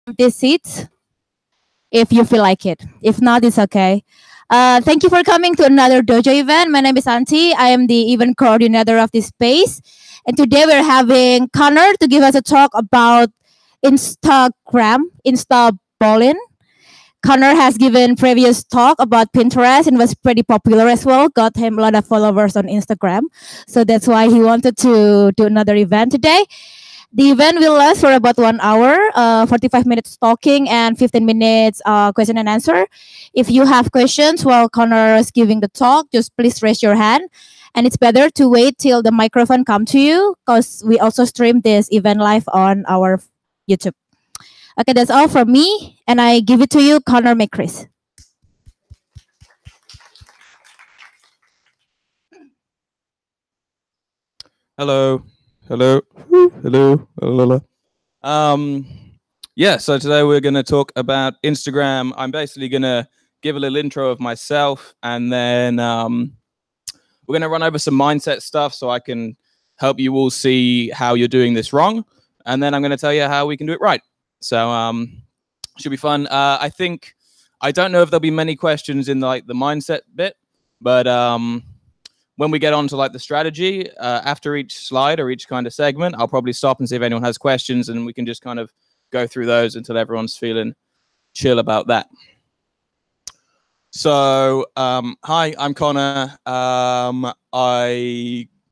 empty seats if you feel like it. If not, it's okay. Thank you for coming to another dojo event. My name is Auntie. I am the event coordinator of this space. And today we're having Connor to give us a talk about Instagram, Insta Ballin. Connor has given previous talk about Pinterest and was pretty popular as well. Got him a lot of followers on Instagram. So that's why he wanted to do another event today. The event will last for about 1 hour, 45 minutes talking and 15 minutes question and answer. If you have questions while Connor is giving the talk, just please raise your hand. And it's better to wait till the microphone come to you because we also stream this event live on our YouTube. Okay, that's all from me. And I give it to you, Connor McChris. Hello, hello, hello, hello. Yeah, so today we're going to talk about Instagram. I'm basically going to give a little intro of myself, and then we're going to run over some mindset stuff so I can help you all see how you're doing this wrong, and then I'm going to tell you how we can do it right. So should be fun. I don't know if there'll be many questions in like the mindset bit, but when we get on to like the strategy, after each slide or each kind of segment, I'll probably stop and see if anyone has questions, and we can just kind of go through those until everyone's feeling chill about that. So, hi, I'm Connor. I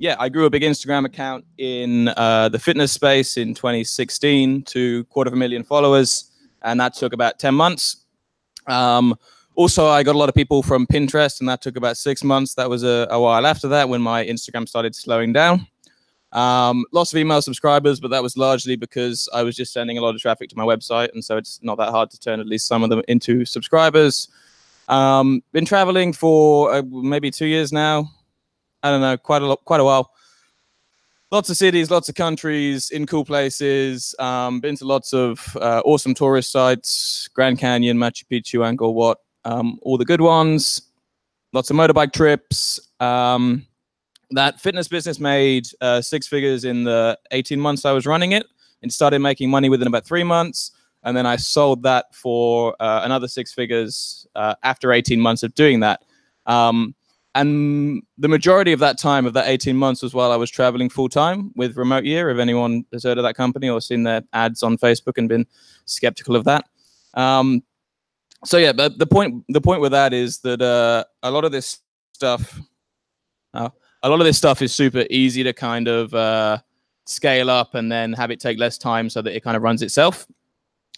grew a big Instagram account in the fitness space in 2016 to 250,000 followers, and that took about 10 months. Also, I got a lot of people from Pinterest, and that took about 6 months. That was a while after that when my Instagram started slowing down. Lots of email subscribers, but that was largely because I was just sending a lot of traffic to my website, and so it's not that hard to turn at least some of them into subscribers. Been traveling for maybe 2 years now. I don't know, quite a while. Lots of cities, lots of countries, in cool places. Been to lots of awesome tourist sites: Grand Canyon, Machu Picchu, Angkor Wat. All the good ones, lots of motorbike trips. That fitness business made 6 figures in the 18 months I was running it, and started making money within about 3 months. And then I sold that for another 6 figures after 18 months of doing that. And the majority of that time, of that 18 months, was while I was traveling full time with Remote Year. If anyone has heard of that company or seen their ads on Facebook and been skeptical of that. So yeah, but the point with that is that a lot of this stuff is super easy to kind of scale up and then have it take less time so that it kind of runs itself.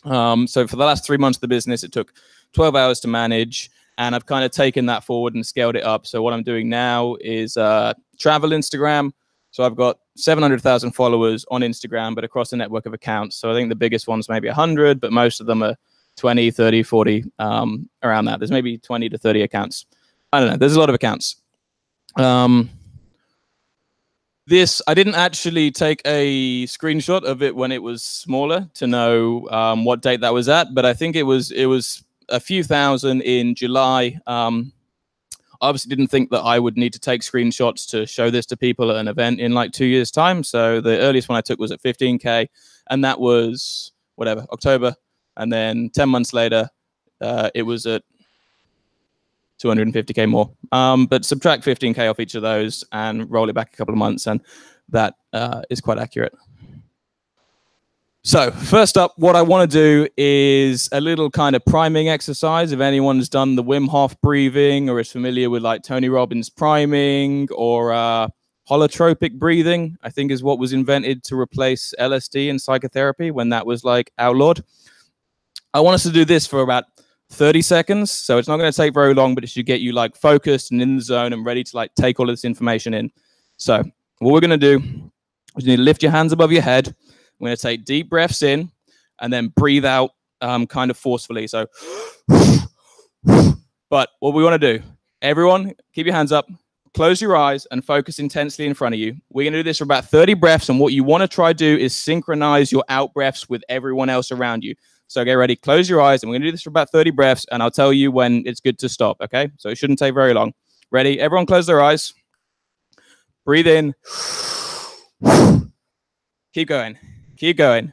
So for the last 3 months of the business, it took 12 hours to manage, and I've kind of taken that forward and scaled it up. So what I'm doing now is travel Instagram. So I've got 700,000 followers on Instagram, but across a network of accounts. So I think the biggest one's maybe 100, but most of them are 20, 30, 40, around that. There's maybe 20 to 30 accounts. I don't know. There's a lot of accounts. I didn't actually take a screenshot of it when it was smaller to know what date that was at, but I think it was a few thousand in July. I obviously didn't think that I would need to take screenshots to show this to people at an event in like 2 years' time. So the earliest one I took was at 15K, and that was October. And then 10 months later, it was at 250K more. But subtract 15K off each of those and roll it back a couple of months, and that is quite accurate. So first up, what I want to do is a little kind of priming exercise. If anyone's done the Wim Hof breathing or is familiar with like Tony Robbins priming or holotropic breathing, I think is what was invented to replace LSD in psychotherapy when that was like outlawed. I want us to do this for about 30 seconds. So it's not going to take very long, but it should get you like focused and in the zone and ready to like take all of this information in. So what we're going to do is you need to lift your hands above your head. We're going to take deep breaths in and then breathe out kind of forcefully. So, but what we want to do, everyone, keep your hands up, close your eyes and focus intensely in front of you. We're going to do this for about 30 breaths. And what you want to try to do is synchronize your out breaths with everyone else around you. So get ready, close your eyes, and we're going to do this for about 30 breaths, and I'll tell you when it's good to stop, okay? So it shouldn't take very long. Ready? Everyone close their eyes. Breathe in. Keep going. Keep going.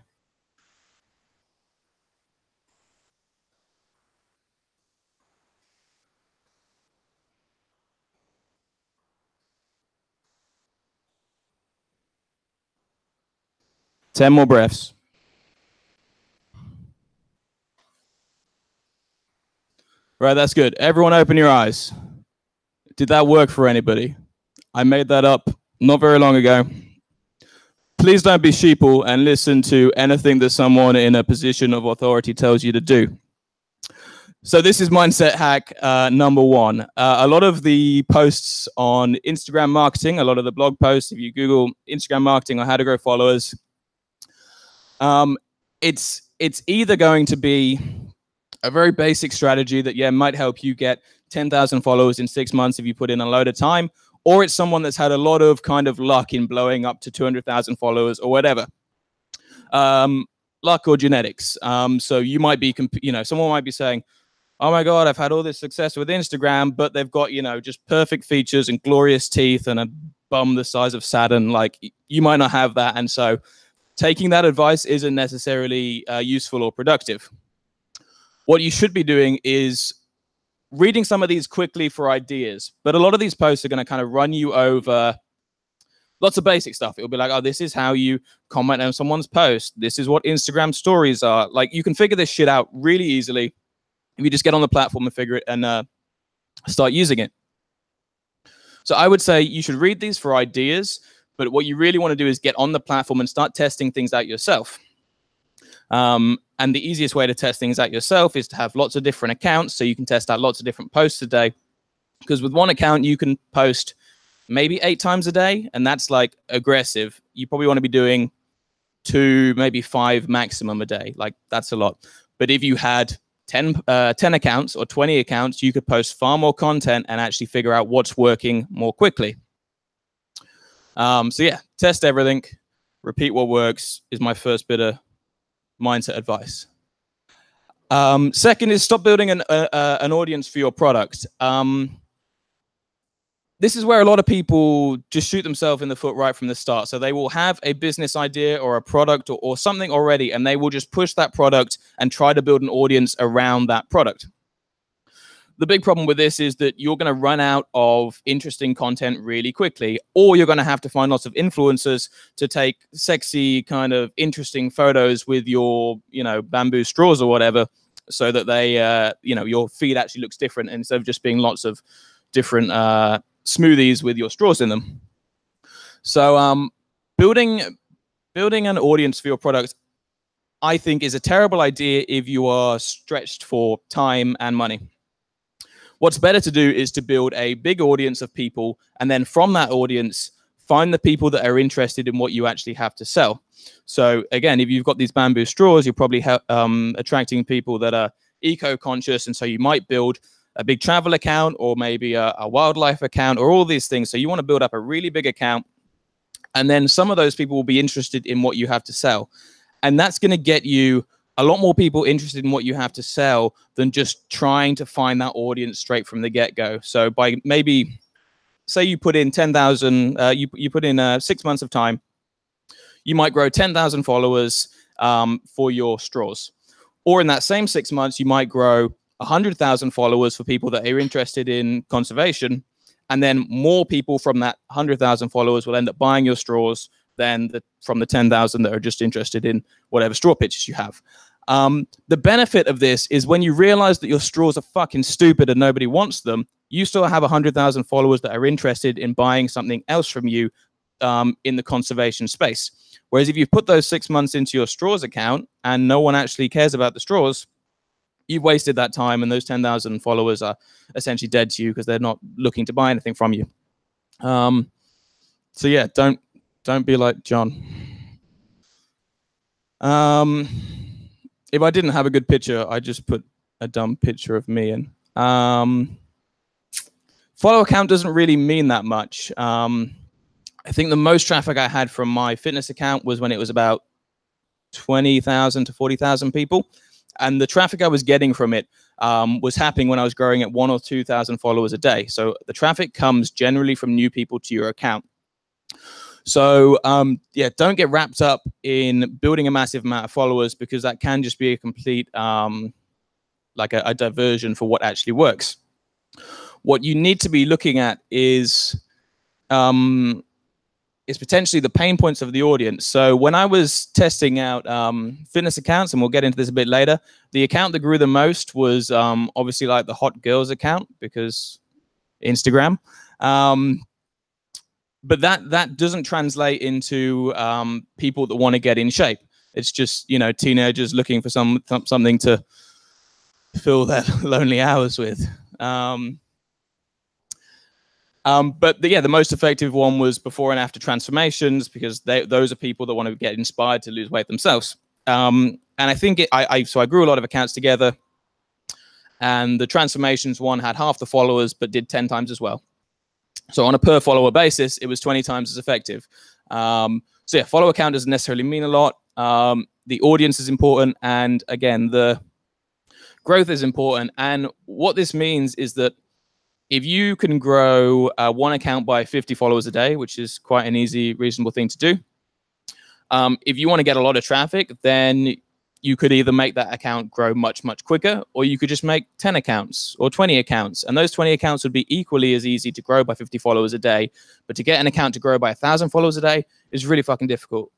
10 more breaths. Right, that's good. Everyone open your eyes. Did that work for anybody? I made that up not very long ago. Please don't be sheeple and listen to anything that someone in a position of authority tells you to do. So this is mindset hack number one. A lot of the posts on Instagram marketing, a lot of the blog posts, if you Google Instagram marketing or how to grow followers, it's either going to be a very basic strategy that, yeah, might help you get 10,000 followers in 6 months if you put in a load of time, or it's someone that's had a lot of kind of luck in blowing up to 200,000 followers or whatever. Luck or genetics. So you might be, someone might be saying, oh my God, I've had all this success with Instagram, but they've got, just perfect features and glorious teeth and a bum the size of Saturn. Like, you might not have that. And so taking that advice isn't necessarily useful or productive. What you should be doing is reading some of these quickly for ideas. But a lot of these posts are going to kind of run you over lots of basic stuff. It'll be like, oh, this is how you comment on someone's post. This is what Instagram stories are. Like, you can figure this shit out really easily if you just get on the platform and figure it and start using it. So I would say you should read these for ideas, but what you really want to do is get on the platform and start testing things out yourself. And the easiest way to test things out yourself is to have lots of different accounts, so you can test out lots of different posts a day. Because with one account, you can post maybe 8 times a day, and that's like aggressive. You probably want to be doing 2, maybe 5 maximum a day. Like, that's a lot. But if you had 10 accounts or 20 accounts, you could post far more content and actually figure out what's working more quickly. So yeah, test everything. Repeat what works is my first bit of mindset advice. Second is stop building an audience for your product. This is where a lot of people just shoot themselves in the foot right from the start. So they will have a business idea or a product or something already, and they will just push that product and try to build an audience around that product. The big problem with this is that you're going to run out of interesting content really quickly, or you're going to have to find lots of influencers to take sexy kind of interesting photos with your, bamboo straws or whatever, so that they, your feed actually looks different instead of just being lots of different smoothies with your straws in them. So building an audience for your product, I think, is a terrible idea if you are stretched for time and money. What's better to do is to build a big audience of people, and then from that audience, find the people that are interested in what you actually have to sell. So again, if you've got these bamboo straws, you're probably attracting people that are eco-conscious, and so you might build a big travel account or maybe a wildlife account or all these things. So you want to build up a really big account, and then some of those people will be interested in what you have to sell. And that's going to get you a lot more people interested in what you have to sell than just trying to find that audience straight from the get-go. So by maybe, say you put in 10,000, you put in 6 months of time, you might grow 10,000 followers for your straws. Or in that same 6 months, you might grow 100,000 followers for people that are interested in conservation, and then more people from that 100,000 followers will end up buying your straws than from the 10,000 that are just interested in whatever straw pitches you have. The benefit of this is when you realize that your straws are fucking stupid and nobody wants them, you still have 100,000 followers that are interested in buying something else from you in the conservation space. Whereas if you put those 6 months into your straws account and no one actually cares about the straws, you've wasted that time, and those 10,000 followers are essentially dead to you because they're not looking to buy anything from you. So yeah, don't be like John. If I didn't have a good picture, I just put a dumb picture of me in. Follow count doesn't really mean that much. I think the most traffic I had from my fitness account was when it was about 20,000 to 40,000 people. And the traffic I was getting from it was happening when I was growing at 1,000 or 2,000 followers a day. So the traffic comes generally from new people to your account. So yeah, don't get wrapped up in building a massive amount of followers, because that can just be a complete like a diversion for what actually works. What you need to be looking at is is potentially the pain points of the audience. So when I was testing out fitness accounts, and we'll get into this a bit later, the account that grew the most was obviously like the hot girls account, because Instagram. But that doesn't translate into people that want to get in shape. It's just, you know, teenagers looking for something to fill their lonely hours with. But the most effective one was before and after transformations, because those are people that want to get inspired to lose weight themselves. And I think so I grew a lot of accounts together, and the transformations one had half the followers, but did 10 times as well. So on a per follower basis, it was 20 times as effective. So yeah, follower count doesn't necessarily mean a lot. The audience is important. And again, the growth is important. And what this means is that if you can grow one account by 50 followers a day, which is quite an easy, reasonable thing to do, if you want to get a lot of traffic, then you could either make that account grow much, much quicker, or you could just make 10 accounts or 20 accounts. And those 20 accounts would be equally as easy to grow by 50 followers a day. But to get an account to grow by 1,000 followers a day is really fucking difficult.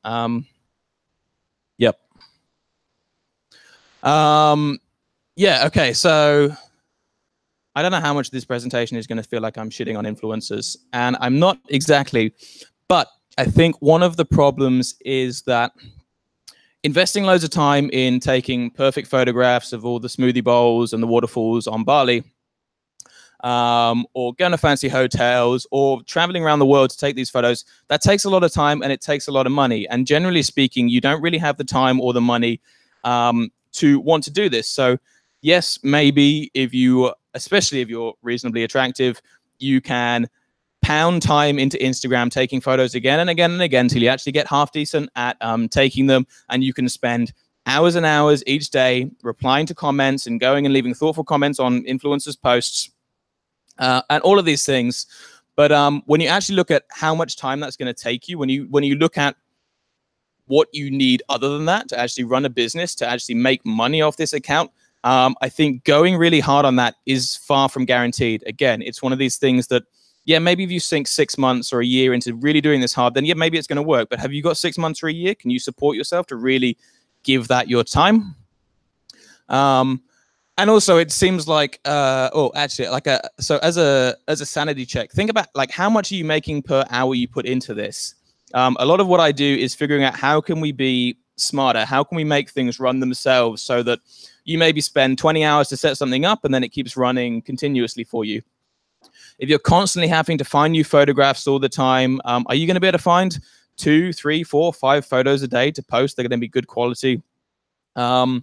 Yep. Yeah, okay, so I don't know how much this presentation is going to feel like I'm shitting on influencers, and I'm not exactly, but I think one of the problems is that investing loads of time in taking perfect photographs of all the smoothie bowls and the waterfalls on Bali, or going to fancy hotels, or traveling around the world to take these photos, that takes a lot of time and it takes a lot of money. And generally speaking, you don't really have the time or the money to want to do this. So yes, maybe especially if you're reasonably attractive, you can pound time into Instagram taking photos again and again and again till you actually get half decent at taking them, and you can spend hours and hours each day replying to comments and going and leaving thoughtful comments on influencers' posts and all of these things. But when you actually look at how much time that's going to take you, when you look at what you need other than that to actually run a business, to actually make money off this account, I think going really hard on that is far from guaranteed. Again, it's one of these things that, yeah, maybe if you sink 6 months or a year into really doing this hard, then yeah, maybe it's going to work. But have you got 6 months or a year? Can you support yourself to really give that your time? And also, it seems like, so as a sanity check, think about like how much are you making per hour you put into this? A lot of what I do is figuring out how can we be smarter? How can we make things run themselves so that you maybe spend 20 hours to set something up and then it keeps running continuously for you. If you're constantly having to find new photographs all the time, are you going to be able to find 2, 3, 4, 5 photos a day to post? They're going to be good quality. So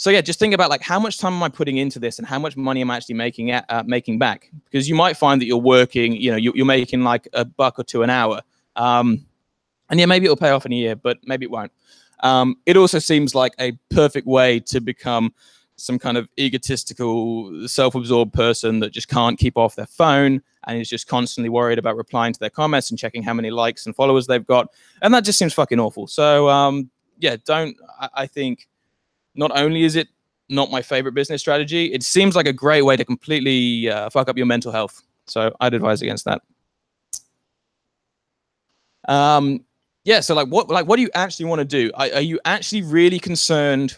yeah, just think about like how much time am I putting into this and how much money am I actually making back? Because you might find that you're working, you're making like $1 or $2 an hour. And yeah, maybe it'll pay off in a year, but maybe it won't. It also seems like a perfect way to become some kind of egotistical, self-absorbed person that just can't keep off their phone and is just constantly worried about replying to their comments and checking how many likes and followers they've got. And that just seems fucking awful. So yeah, I think not only is it not my favorite business strategy, it seems like a great way to completely fuck up your mental health. So I'd advise against that. Yeah, so what do you actually want to do? Are you actually really concerned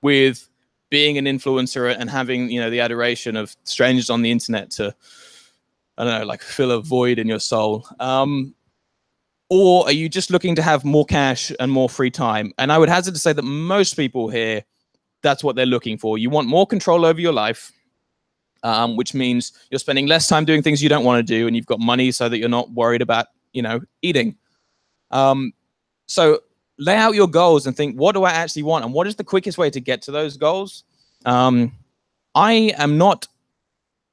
with being an influencer and having, the adoration of strangers on the internet to, I don't know, like fill a void in your soul? Or are you just looking to have more cash and more free time? And I would hazard to say that most people here, that's what they're looking for. You want more control over your life, which means you're spending less time doing things you don't want to do, and you've got money so that you're not worried about, eating. So lay out your goals and think, what do I actually want? And what is the quickest way to get to those goals? I am not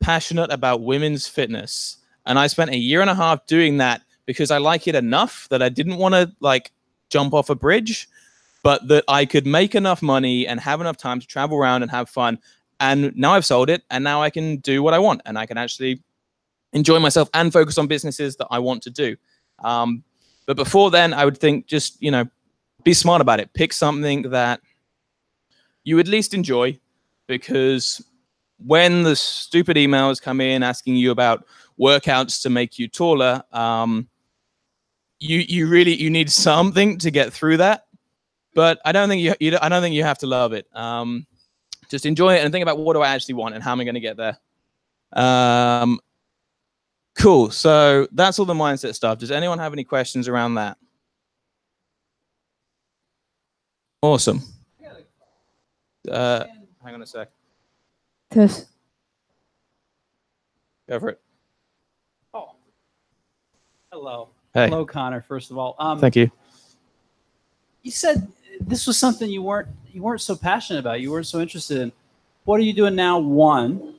passionate about women's fitness. And I spent 1.5 years doing that because I like it enough that I didn't want to like jump off a bridge, but that I could make enough money and have enough time to travel around and have fun. And now I've sold it, and now I can do what I want, and I can actually enjoy myself and focus on businesses that I want to do. But before then, I would think just, be smart about it. Pick something that you at least enjoy, because when the stupid emails come in asking you about workouts to make you taller, you need something to get through that. But I don't think I don't think you have to love it. Just enjoy it and think about what do I actually want and how am I going to get there. Cool. So that's all the mindset stuff. Does anyone have any questions around that? Awesome. Hang on a sec. Yes. Go for it. Oh, hello. Hey. Hello, Connor. First of all, Thank you. You said this was something you weren't so passionate about. You weren't so interested in. What are you doing now? One,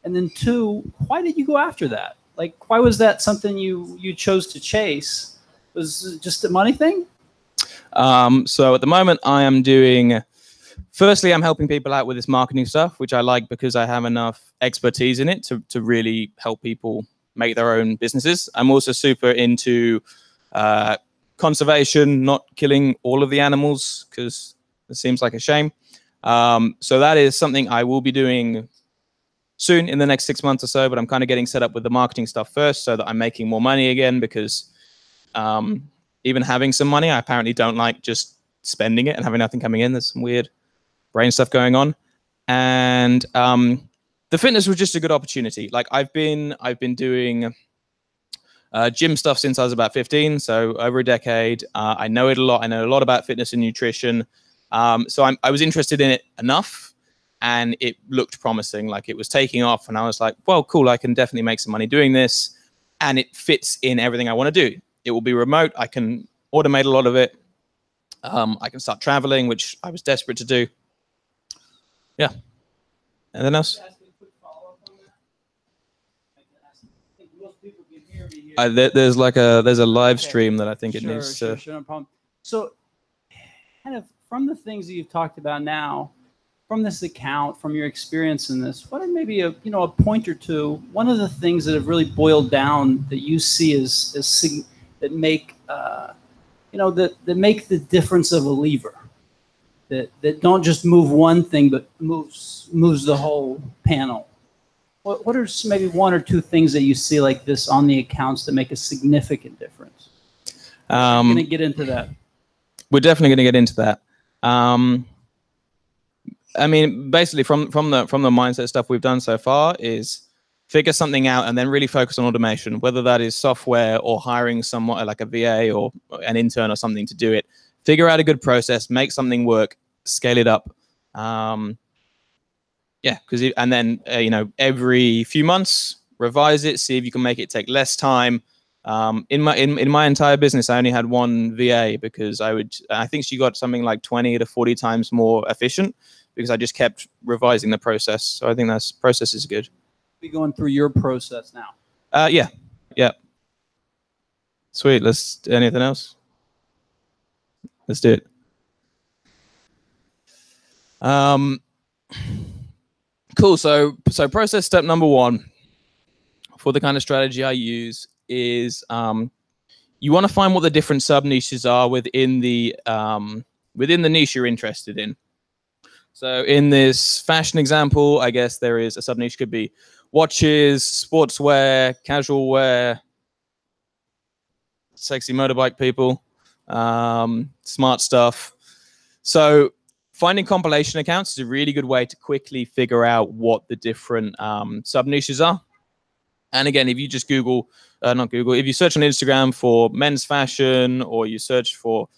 and then two. Why did you go after that? Like, why was that something you chose to chase? Was it just a money thing? So at the moment, I am doing. Firstly, I'm helping people out with this marketing stuff, which I like because I have enough expertise in it to really help people make their own businesses. I'm also super into conservation, not killing all of the animals because it seems like a shame. So that is something I will be doing soon in the next 6 months or so, but I'm kind of getting set up with the marketing stuff first so that I'm making more money again because even having some money, I apparently don't like just spending it and having nothing coming in. There's some weird brain stuff going on. And the fitness was just a good opportunity. Like I've been doing gym stuff since I was about 15, so over a decade. I know it a lot. I know a lot about fitness and nutrition. So I was interested in it enough, and it looked promising. Like it was taking off, and I was like, well, cool. I can definitely make some money doing this, and it fits in everything I want to do. It will be remote. I can automate a lot of it. I can start traveling, which I was desperate to do. Yeah. Anything else? There's a live stream that I think it needs to. Sure, no problem. So, kind of from the things that you've talked about now, from this account, from your experience in this, what are maybe a point or two? One of the things that have really boiled down that you see as that make that make the difference of a lever, that don't just move one thing but moves the whole panel. What are maybe one or two things that you see like this on the accounts that make a significant difference? We're going to get into that. We're definitely going to get into that. I mean, basically, from the mindset stuff we've done so far is figure something out and then really focus on automation, whether that is software or hiring someone like a VA or an intern or something to do it. Figure out a good process, make something work, scale it up. Yeah, and then every few months revise it, see if you can make it take less time. In my entire business, I only had one VA because I think she got something like 20 to 40 times more efficient because I just kept revising the process. So I think that process is good. Be going through your process now. Yeah. Sweet. Anything else? Let's do it. Cool. So process step number one for the kind of strategy I use is you want to find what the different sub niches are within the niche you're interested in. So in this fashion example, I guess there is a sub niche could be watches, sportswear, casual wear, sexy motorbike people, smart stuff. So finding compilation accounts is a really good way to quickly figure out what the different sub niches are. And again, if you just if you search on Instagram for men's fashion, or you search for,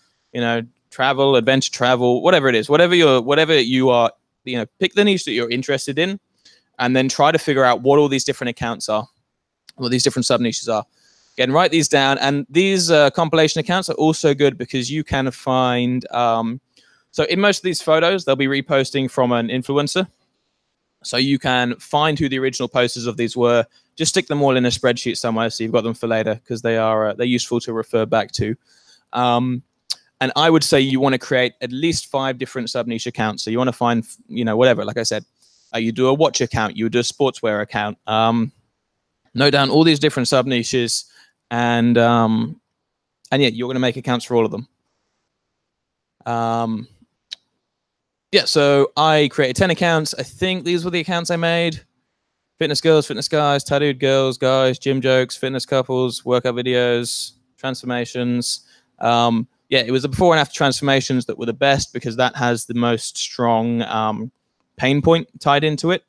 travel, adventure travel, whatever it is, whatever you are, pick the niche that you're interested in, and then try to figure out what all these different accounts are, what these different sub niches are. Again, write these down. And these compilation accounts are also good because you can find, so in most of these photos, they'll be reposting from an influencer. So you can find who the original posters of these were, just stick them all in a spreadsheet somewhere so you've got them for later, because they're useful to refer back to. And I would say you want to create at least 5 different sub-niche accounts. So you want to find, whatever, like I said, you do a watch account, you do a sportswear account, note down all these different sub-niches, and yeah, you're going to make accounts for all of them. Yeah, so I created 10 accounts. I think these were the accounts I made. Fitness girls, fitness guys, tattooed girls, guys, gym jokes, fitness couples, workout videos, transformations. Yeah, it was the before and after transformations that were the best because that has the most strong pain point tied into it.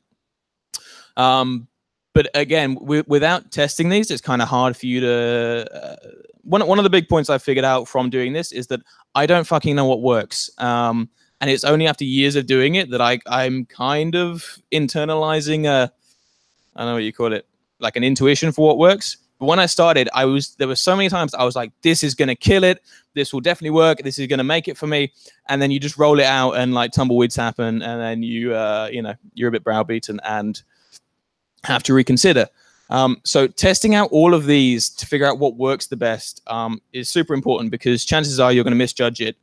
But again, without testing these, it's kind of hard for you to. One of the big points I figured out from doing this is that I don't fucking know what works. And it's only after years of doing it that I'm kind of internalizing I don't know what you call it, like an intuition for what works. But when I started, there were so many times I was like, this is going to kill it. This will definitely work. This is going to make it for me. And then you just roll it out and like tumbleweeds happen. And then you're a bit browbeaten and have to reconsider. So testing out all of these to figure out what works the best is super important because chances are you're going to misjudge it.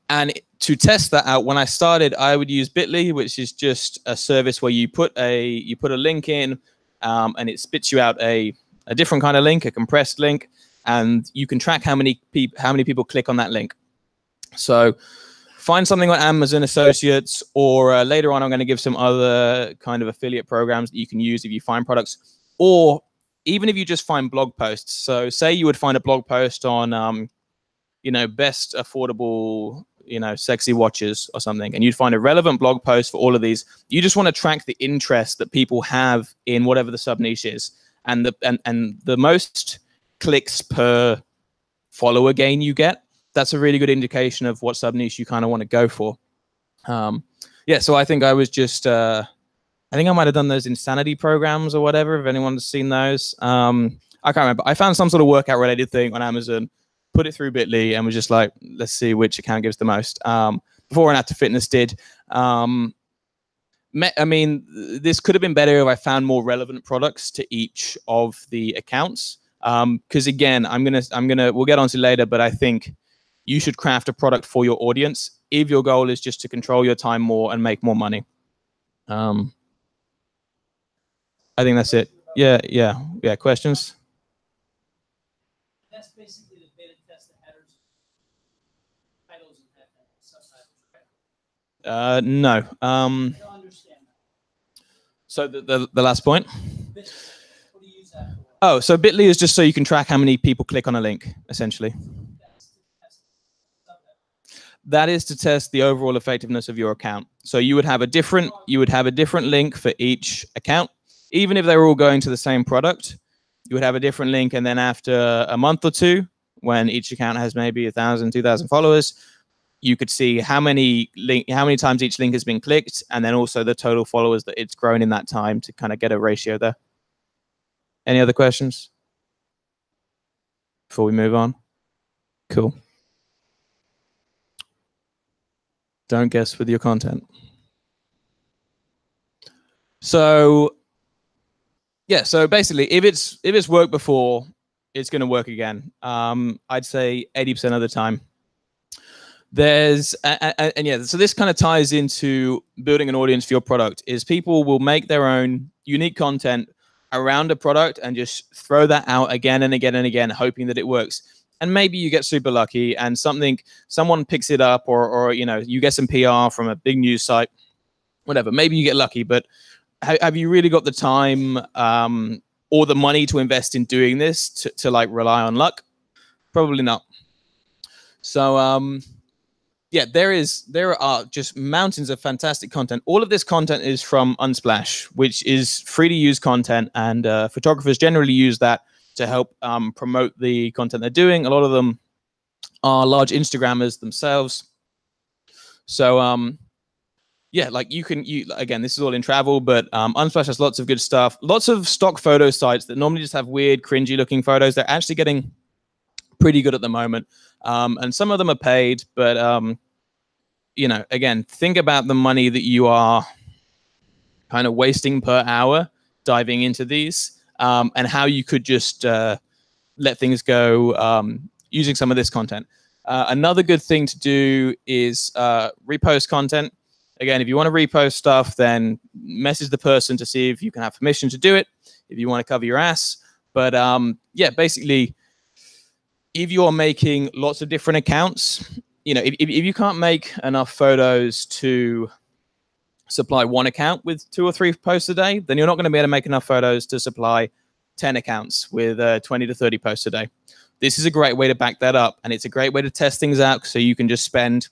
And to test that out, when I started, I would use Bitly, which is just a service where you put a link in, and it spits you out a different kind of link, a compressed link, and you can track how many people click on that link. So find something on Amazon Associates, or later on I'm going to give some other kind of affiliate programs that you can use if you find products, or even if you just find blog posts. So say you would find a blog post on, best affordable, sexy watches or something, and you'd find a relevant blog post for all of these. You just want to track the interest that people have in whatever the sub niche is, and the most clicks per follower gain you get. That's a really good indication of what sub niche you kind of want to go for. Yeah, so I think I was just, I think I might have done those insanity programs or whatever, if anyone's seen those. I can't remember. I found some sort of workout related thing on Amazon, put it through Bitly, and was just like, let's see which account gives the most. Before and After Fitness did. I mean, this could have been better if I found more relevant products to each of the accounts. Because again, we'll get onto later, but I think you should craft a product for your audience if your goal is just to control your time more and make more money. I think that's it. Yeah. Questions? That's basically the beta test the headers, titles, and subtitles, right? No. I don't understand that. So the last point. What do you use that for? Oh, so Bitly is just so you can track how many people click on a link, essentially. That is to test the overall effectiveness of your account. So you would have a different link for each account, even if they were all going to the same product. You would have a different link, and then after a month or two, when each account has maybe 1,000, 2,000 followers, you could see how many times each link has been clicked, and then also the total followers that it's grown in that time to kind of get a ratio there. Any other questions before we move on? Cool. Don't guess with your content. So yeah, so basically, if it's worked before, it's going to work again. I'd say 80% of the time. So this kind of ties into building an audience for your product. Is people will make their own unique content around a product and just throw that out again and again and again, hoping that it works. And maybe you get super lucky and someone picks it up, or you get some PR from a big news site, whatever. Maybe you get lucky, but have you really got the time or the money to invest in doing this to like rely on luck? Probably not. So yeah, there are just mountains of fantastic content. All of this content is from Unsplash, which is free to use content, and photographers generally use that to help promote the content they're doing. A lot of them are large Instagrammers themselves. So yeah, like again, this is all in travel, but Unsplash has lots of good stuff. Lots of stock photo sites that normally just have weird, cringy looking photos. They're actually getting pretty good at the moment. And some of them are paid, but again, think about the money that you are kind of wasting per hour diving into these, and how you could just let things go using some of this content. Another good thing to do is repost content. Again, if you want to repost stuff, then message the person to see if you can have permission to do it, if you want to cover your ass. But yeah, basically, if you're making lots of different accounts, if you can't make enough photos to supply one account with 2 or 3 posts a day, then you're not going to be able to make enough photos to supply 10 accounts with 20 to 30 posts a day. This is a great way to back that up, and it's a great way to test things out. So you can just spend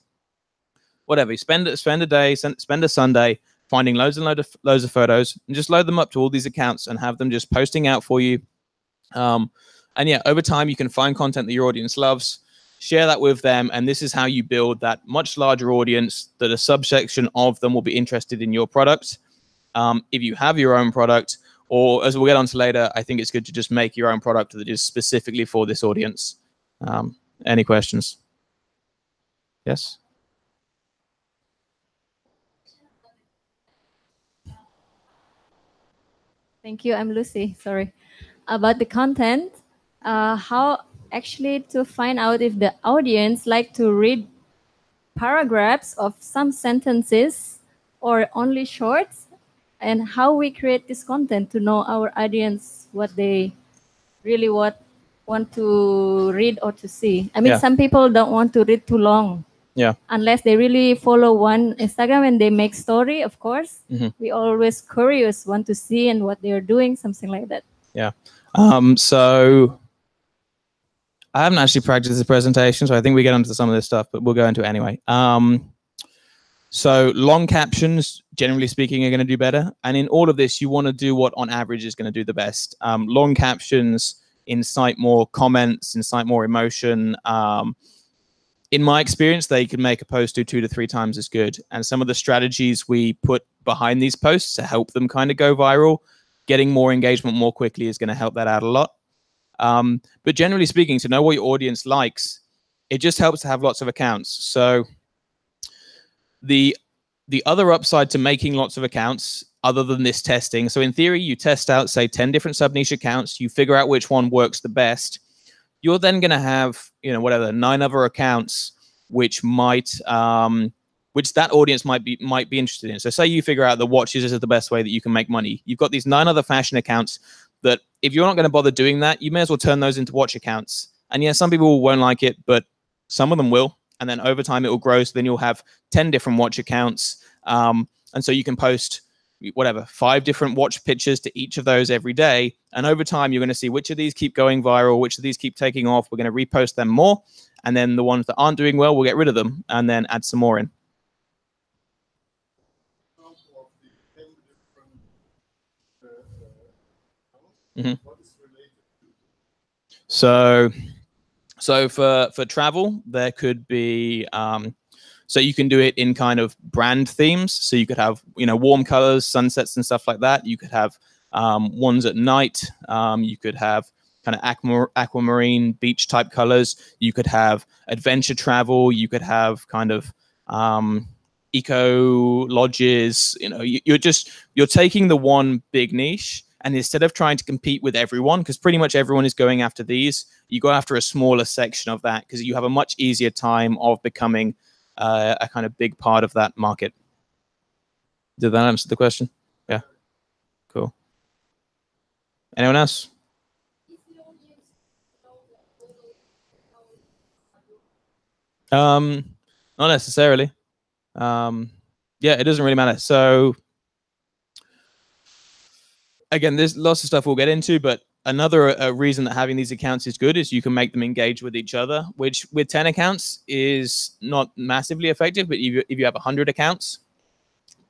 whatever, spend a day, spend a Sunday finding loads of photos, and just load them up to all these accounts and have them just posting out for you. And yeah, over time you can find content that your audience loves, share that with them, and this is how you build that much larger audience that a subsection of them will be interested in your product. If you have your own product, or as we'll get on to later, I think it's good to just make your own product that is specifically for this audience. Any questions? Yes? Thank you. I'm Lucy. Sorry. About the content, how actually to find out if the audience like to read paragraphs of some sentences or only shorts, and how we create this content to know our audience what they really want to read or to see. I mean, Yeah. some people don't want to read too long. Yeah. Unless they really follow one Instagram and they make story, of course. We always curious, want to see and what they're doing, something like that. Yeah. So I haven't actually practiced the presentation, so I think we get into some of this stuff, but we'll go into it anyway. So long captions, generally speaking, are going to do better. And in all of this, you want to do what on average is going to do the best. Long captions incite more comments, incite more emotion. In my experience, they can make a post do 2 to 3 times as good. And some of the strategies we put behind these posts to help them kind of go viral, getting more engagement more quickly is going to help that out a lot. But generally speaking, to know what your audience likes, it just helps to have lots of accounts. So the other upside to making lots of accounts, other than this testing, so in theory, you test out, say, 10 different sub-niche accounts, you figure out which one works the best. You're then going to have, 9 other accounts which might, which that audience might be interested in. So say you figure out that watches is the best way that you can make money. You've got these 9 other fashion accounts that if you're not going to bother doing that, you may as well turn those into watch accounts. And yeah, some people won't like it, but some of them will. And then over time it will grow. So then you'll have 10 different watch accounts. And so you can post 5 different watch pictures to each of those every day. And over time, you're going to see which of these keep going viral, which of these keep taking off. We're going to repost them more. And then the ones that aren't doing well, we'll get rid of them and then add some more in. So for travel, there could be, so you can do it in kind of brand themes. So you could have, warm colors, sunsets and stuff like that. You could have ones at night. You could have kind of aquamarine beach type colors. You could have adventure travel. You could have kind of eco lodges. You're taking the one big niche, and instead of trying to compete with everyone, because pretty much everyone is going after these, you go after a smaller section of that because you have a much easier time of becoming a kind of big part of that market. Did that answer the question? Yeah. Cool. Anyone else? Not necessarily. Yeah, it doesn't really matter. So again, there's lots of stuff we'll get into, but another reason that having these accounts is good is you can make them engage with each other, which with 10 accounts is not massively effective. But if you have 100 accounts,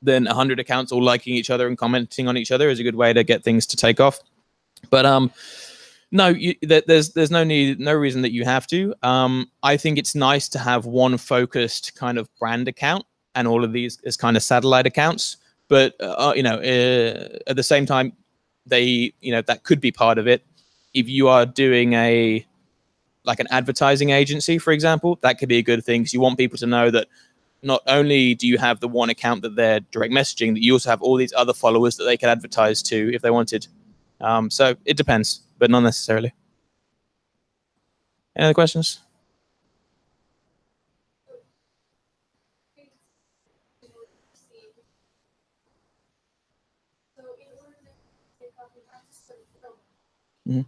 then 100 accounts all liking each other and commenting on each other is a good way to get things to take off. But no, there's no reason that you have to. I think it's nice to have one focused kind of brand account and all of these as kind of satellite accounts. But at the same time, that could be part of it. If you are doing an advertising agency, for example, that could be a good thing because you want people to know that not only do you have the one account that they're direct messaging, that you also have all these other followers that they could advertise to if they wanted. So it depends, but not necessarily. Any other questions? Mm-hmm.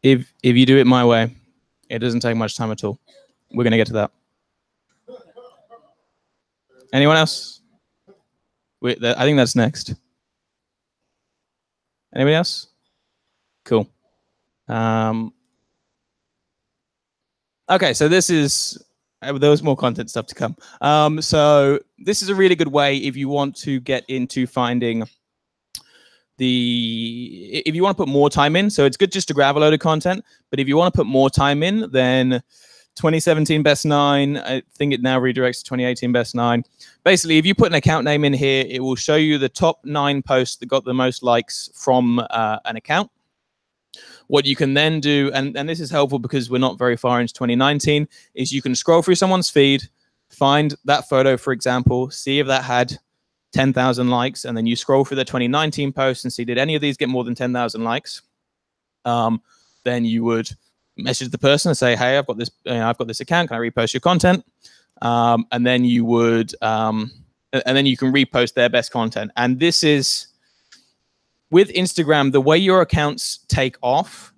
If you do it my way, it doesn't take much time at all. We're going to get to that. Anyone else? Wait, I think that's next. Anybody else? Cool. Okay, so this is, there was more content stuff to come. So this is a really good way if you want to get into finding if you want to put more time in. So it's good just to grab a load of content, but if you want to put more time in, then 2017 best 9, I think it now redirects to 2018 best 9. Basically, if you put an account name in here, it will show you the top 9 posts that got the most likes from an account. What you can then do, and this is helpful because we're not very far into 2019, is you can scroll through someone's feed, find that photo, for example, see if that had 10,000 likes, and then you scroll through the 2019 posts and see, did any of these get more than 10,000 likes? Then you would message the person and say, hey, I've got this account, can I repost your content? And then you would, and then you can repost their best content. And this is, with Instagram, the way your accounts take off,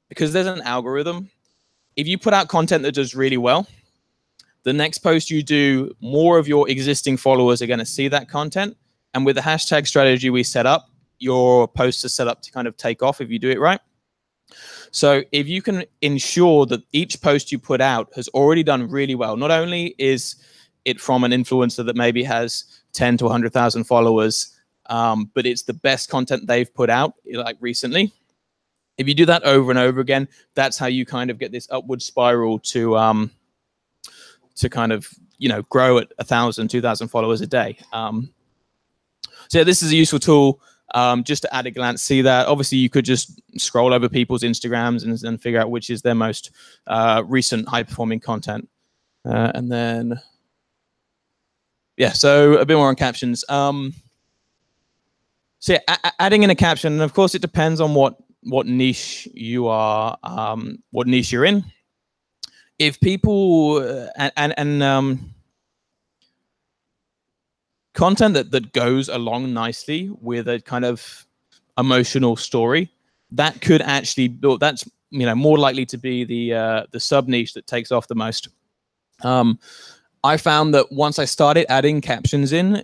because there's an algorithm, if you put out content that does really well, the next post you do, more of your existing followers are going to see that content. And with the hashtag strategy we set up, your posts are set up to kind of take off if you do it right. So if you can ensure that each post you put out has already done really well, not only is it from an influencer that maybe has 10 to 100,000 followers, but it's the best content they've put out like recently. If you do that over and over again, that's how you kind of get this upward spiral to kind of, grow at 1,000, 2,000 followers a day. So yeah, this is a useful tool. Just to add a glance, see that. Obviously, you could just scroll over people's Instagrams and figure out which is their most recent high-performing content. And then, yeah, so a bit more on captions. So yeah, adding in a caption, and of course, it depends on what niche you are, what niche you're in. If people content that goes along nicely with a kind of emotional story, that could actually, that's more likely to be the sub niche that takes off the most. I found that once I started adding captions in,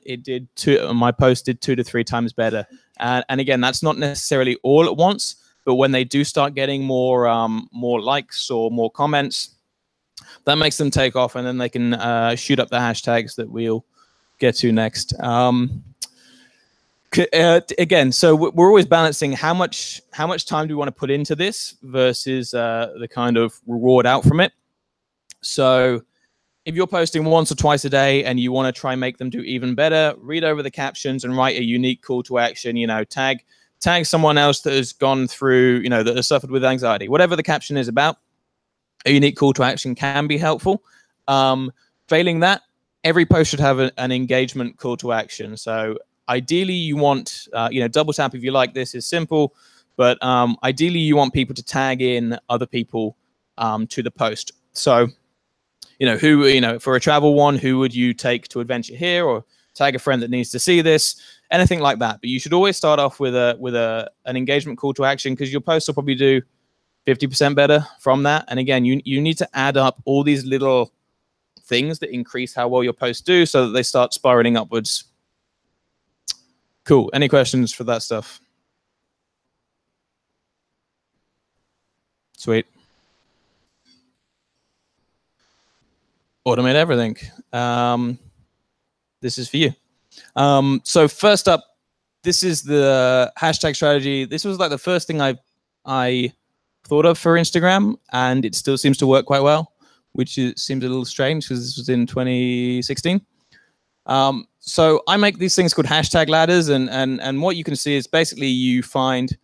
my post did 2 to 3 times better. And again, that's not necessarily all at once, but when they do start getting more likes or more comments, that makes them take off, and then they can shoot up the hashtags that we'll get to next. Again, so we're always balancing how much time do we want to put into this versus the kind of reward out from it. So if you're posting once or twice a day and you want to try and make them do even better, read over the captions and write a unique call to action. Tag someone else that has gone through, that has suffered with anxiety. Whatever the caption is about, a unique call to action can be helpful. Failing that, every post should have an engagement call to action. So ideally you want, double tap if you like this is simple, but ideally you want people to tag in other people to the post. So, for a travel one, who would you take to adventure here, or tag a friend that needs to see this, anything like that. But you should always start off with an engagement call to action, because your post will probably do 50% better from that. And again, you need to add up all these little things that increase how well your posts do so that they start spiraling upwards. Cool. Any questions for that stuff? Sweet. Automate everything. This is for you. So first up, this is the hashtag strategy. This was like the first thing I thought of for Instagram, and it still seems to work quite well, which seems a little strange because this was in 2016. So I make these things called hashtag ladders, and what you can see is basically you find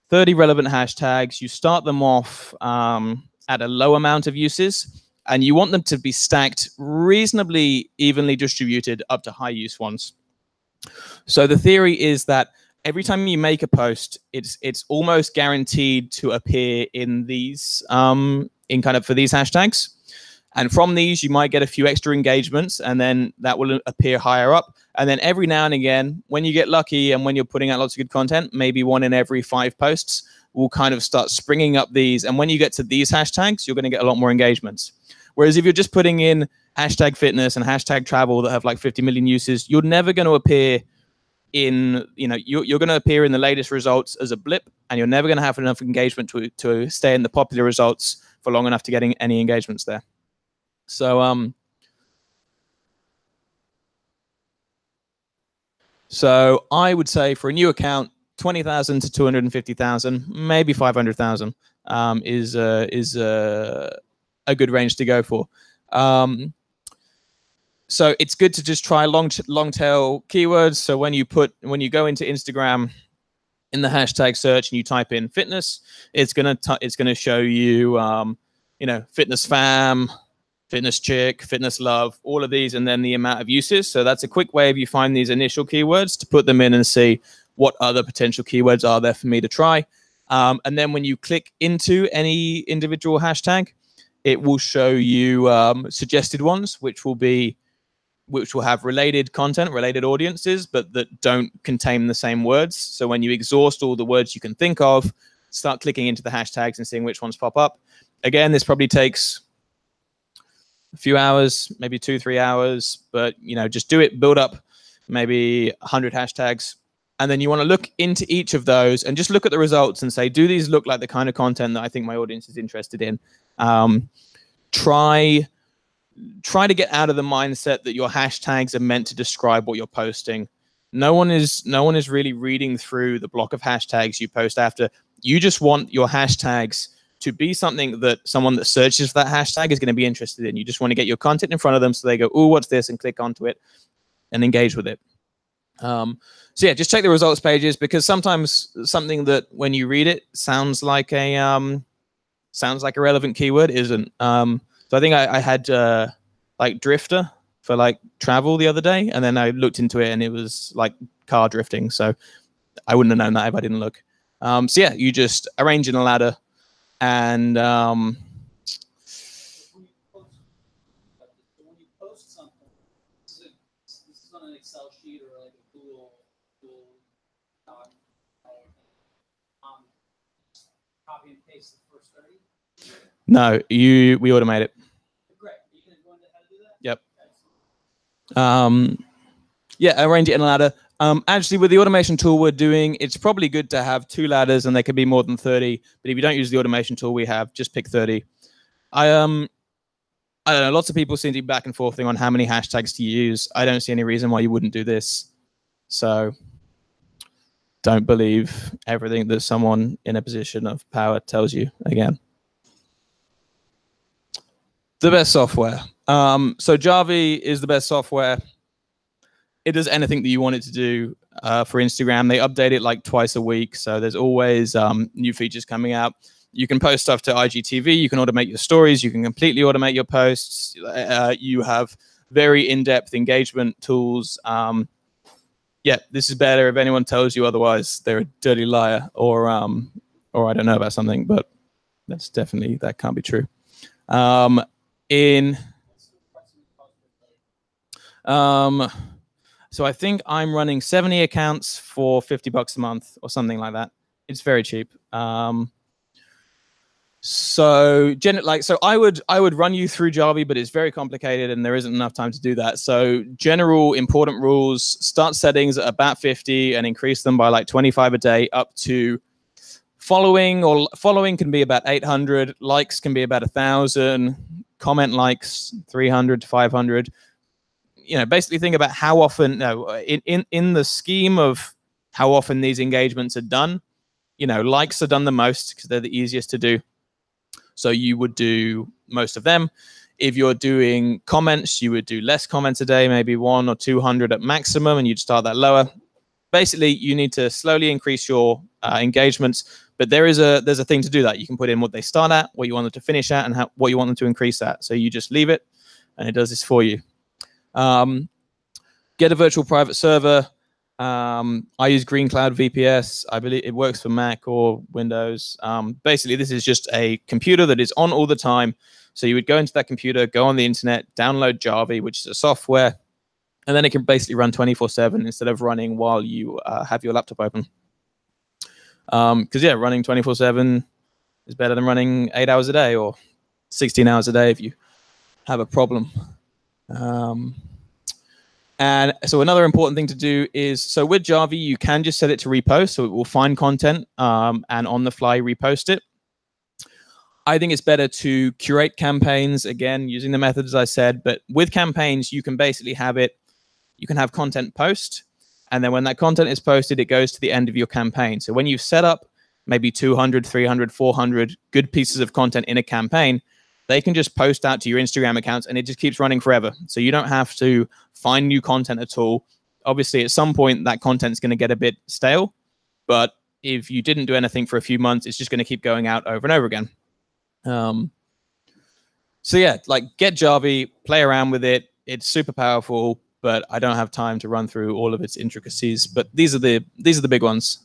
30 relevant hashtags, you start them off at a low amount of uses, and you want them to be stacked reasonably evenly distributed up to high use ones. So the theory is that every time you make a post, it's almost guaranteed to appear in these for these hashtags. And from these, you might get a few extra engagements, and then that will appear higher up. And then every now and again, when you get lucky and when you're putting out lots of good content, maybe 1 in every 5 posts will kind of start springing up these. And when you get to these hashtags, you're going to get a lot more engagements. Whereas if you're just putting in hashtag fitness and hashtag travel that have like 50 million uses, you're never going to appear in, you're going to appear in the latest results as a blip, and you're never going to have enough engagement to stay in the popular results for long enough to get any engagements there. So, so I would say for a new account, 20,000 to 250,000, maybe 500,000 is a good range to go for. So it's good to just try long tail keywords. So when you go into Instagram in the hashtag search and you type in fitness, it's gonna show you fitness fam, fitness chick, fitness love, all of these, and then the amount of uses. So that's a quick way of you find these initial keywords to put them in and see what other potential keywords are there for me to try. And then when you click into any individual hashtag, it will show you suggested ones, which will have related content, related audiences, but that don't contain the same words. So when you exhaust all the words you can think of, start clicking into the hashtags and seeing which ones pop up. Again, this probably takes a few hours, maybe 2-3 hours, but just do it, build up maybe 100 hashtags. And then you want to look into each of those and just look at the results and say, do these look like the kind of content that I think my audience is interested in? Try to get out of the mindset that your hashtags are meant to describe what you're posting. No one is really reading through the block of hashtags you post after. You just want your hashtags to be something that someone that searches for that hashtag is going to be interested in. You just want to get your content in front of them so they go, "Ooh, what's this?" and click onto it and engage with it. So yeah, just check the results pages, because sometimes something that when you read it sounds like a relevant keyword isn't. So I think I had like drifter for like travel the other day, and then I looked into it and it was like car drifting. So I wouldn't have known that if I didn't look. So yeah, you just arrange in a ladder, and When you post something, this is on an Excel sheet or like a Google Doc, copy and paste the first 30? no, we automate it. Great. You can go into how to do that? Yep. Yeah, arrange it in a ladder. Actually, with the automation tool we're doing, it's probably good to have 2 ladders, and they can be more than 30. But if you don't use the automation tool we have, just pick 30. I don't know. Lots of people seem to be back and forthing on how many hashtags to use. I don't see any reason why you wouldn't do this. So don't believe everything that someone in a position of power tells you again. The best software. So Jarvee is the best software. It does anything that you want it to do for Instagram. They update it like twice a week, so there's always new features coming out. You can post stuff to IGTV. You can automate your stories. You can completely automate your posts. You have very in-depth engagement tools. Yeah, this is better. If anyone tells you otherwise, they're a dirty liar, or I don't know about something, but that can't be true. So I think I'm running 70 accounts for $50 a month or something like that. It's very cheap. So I would run you through Jarvee, but it's very complicated and there isn't enough time to do that. So general important rules: start settings at about 50 and increase them by like 25 a day up to following. Or following can be about 800. Likes can be about 1,000. Comment likes 300 to 500. Basically think about how often, in the scheme of how often these engagements are done, likes are done the most because they're the easiest to do. So you would do most of them. If you're doing comments, you would do less comments a day, maybe 100 or 200 at maximum, and you'd start that lower. Basically, you need to slowly increase your engagements, but there's a thing to do that. You can put in what they start at, what you want them to finish at, and what you want them to increase at. So you just leave it, and it does this for you. Get a virtual private server. I use Green Cloud VPS. I believe it works for Mac or Windows. Basically, this is just a computer that is on all the time. So you would go into that computer, go on the internet, download Jarvee, which is a software, and then it can basically run 24/7 instead of running while you have your laptop open. Because yeah, running 24/7 is better than running 8 hours a day or 16 hours a day if you have a problem. And so another important thing to do is, so with Jarvee, you can just set it to repost, so it will find content and on the fly repost it. I think it's better to curate campaigns, again, using the methods I said, but with campaigns, you can basically have it, you can have content post, and then when that content is posted, it goes to the end of your campaign. So when you've set up maybe 200, 300, 400 good pieces of content in a campaign, they can just post out to your Instagram accounts and it just keeps running forever. So you don't have to find new content at all. Obviously, at some point, that content's going to get a bit stale. But if you didn't do anything for a few months, it's just going to keep going out over and over again. So yeah, like get Jarvee, play around with it. It's super powerful, but I don't have time to run through all of its intricacies. But these are the big ones.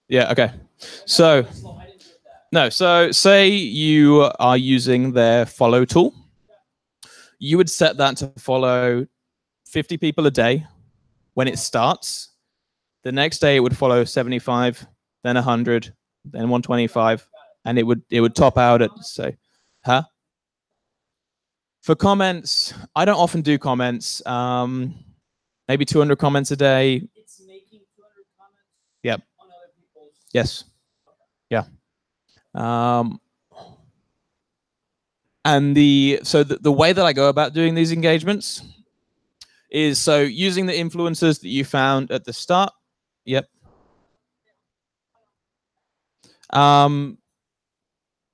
Yeah, okay. So, no, so say you are using their follow tool. You would set that to follow 50 people a day when it starts. The next day it would follow 75, then 100, then 125, and it would top out at, say, huh? For comments, I don't often do comments. Maybe 200 comments a day. It's making 200 comments. Yep. On other people's. Yes. Yeah. And the way that I go about doing these engagements is so using the influencers that you found at the start. Yep.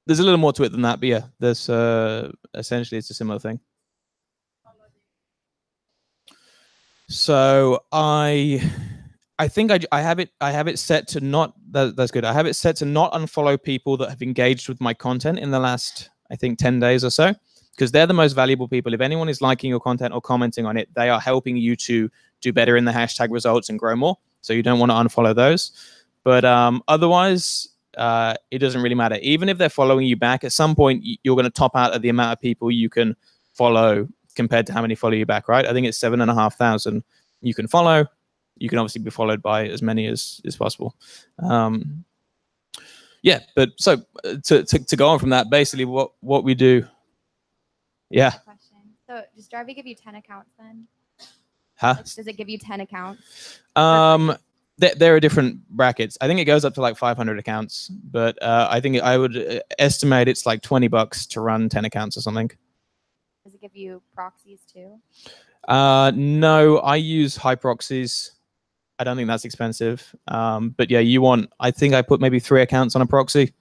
There's a little more to it than that, but yeah, there's essentially it's a similar thing. So I think I have it set to not, that's good. I have it set to not unfollow people that have engaged with my content in the last, I think, 10 days or so, because they're the most valuable people. If anyone is liking your content or commenting on it, they are helping you to do better in the hashtag results and grow more. So you don't want to unfollow those. But otherwise, it doesn't really matter. Even if they're following you back, at some point, you're going to top out at the amount of people you can follow compared to how many follow you back, right? I think it's 7,500 you can follow. You can obviously be followed by as many as possible. Yeah, but so to go on from that, basically what we do. Yeah. Question. So does Jarvee give you 10 accounts then? Huh? Like, does it give you 10 accounts? There are different brackets. I think it goes up to like 500 accounts, but I think I would estimate it's like $20 to run 10 accounts or something. Does it give you proxies too? No, I use high proxies. I don't think that's expensive. But yeah, I think I put maybe 3 accounts on a proxy.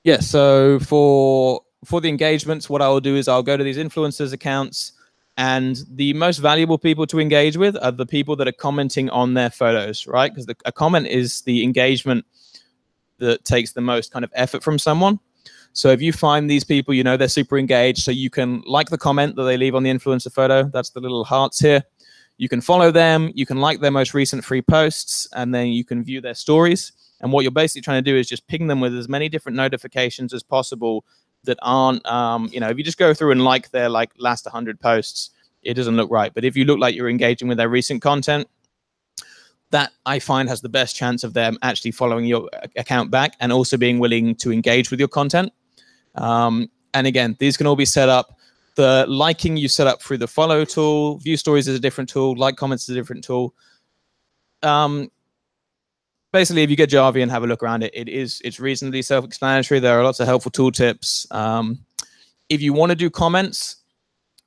Yeah, so for the engagements, what I'll do is I'll go to these influencers accounts, and the most valuable people to engage with are the people that are commenting on their photos, right? Because a comment is the engagement that takes the most kind of effort from someone. So if you find these people, you know, they're super engaged, so you can like the comment that they leave on the influencer photo. That's the little hearts here. You can follow them. You can like their most recent free posts, and then you can view their stories. And what you're basically trying to do is just ping them with as many different notifications as possible that aren't, you know, if you just go through and like their last 100 posts, it doesn't look right. But if you look like you're engaging with their recent content, that I find has the best chance of them actually following your account back and also being willing to engage with your content. And again, these can all be set up. The liking you set up through the follow tool. View stories is a different tool. Like comments is a different tool. Basically, if you get Jarvee and have a look around it, it's reasonably self-explanatory. There are lots of helpful tool tips. If you want to do comments,